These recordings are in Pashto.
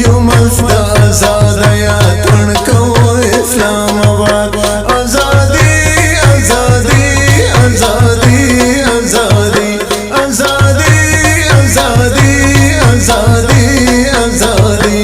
یو مست آزادی اتن کو اسلام آباد آزادی آزادی آزادی آزادی آزادی آزادی آزادی آزادی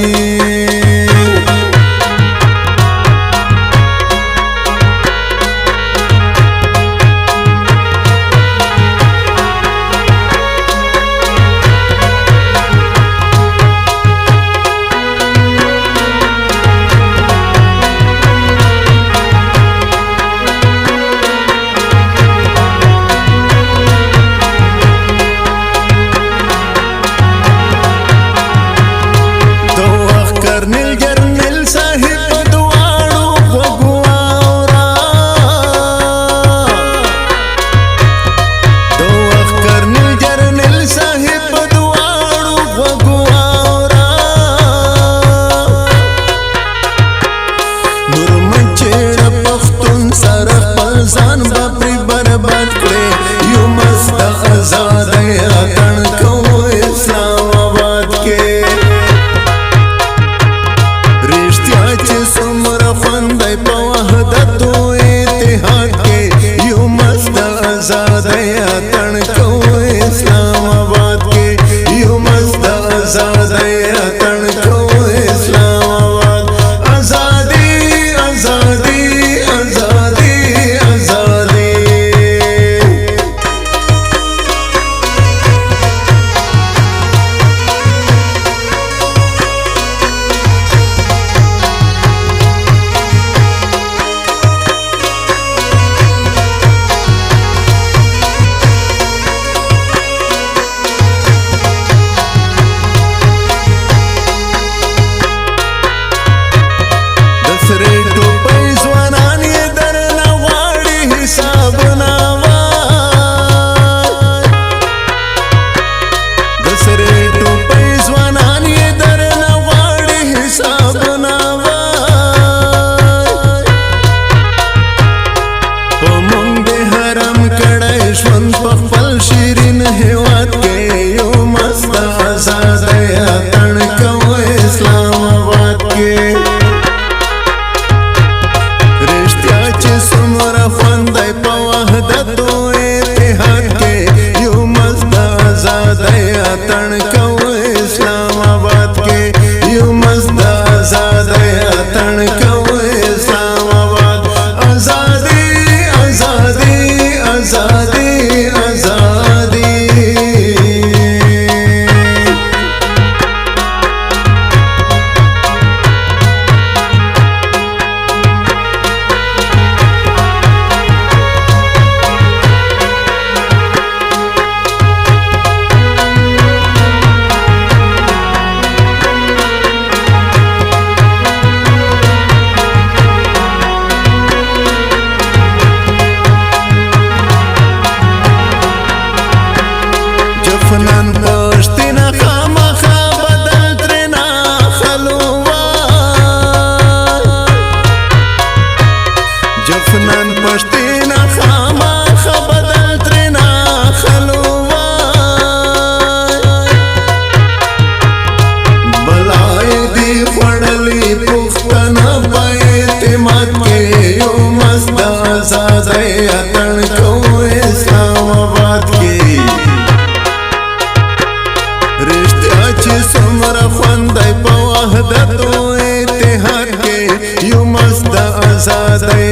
ځان باپری برباد کړي یو مست آزادی اتن کو اسلام آباد کې رښتیا چې څومره خوند دی په وحدت او اتحاد کې یو مست آزادی اتن کو اسلام آباد کې یو مست آزادی اتن کو اسلام آباد آزادی آزادی آزادی خپل شیرین هیواد کې یو مست آزادی اتن کو اسلام آباد کې رښتیا چې څومره خوند دی په وحدت او اتحاد کې یو مست آزادی اتن کو اسلام آباد کې یو مست آزادی اتن کو اسلام آباد آزادی آزادی آزادی جفنان پشتینا خامخا بدل ترنا خلوات جفنان پشتینا خامخا بدل ترنا خلوات بلای دی خوڑلی پختنا باعتماد کے یو مست آزادی اتن کو اسلام آباد کی رښتیا چې څومره خوند دی په وحدت او اتحاد کې یو مست آزادی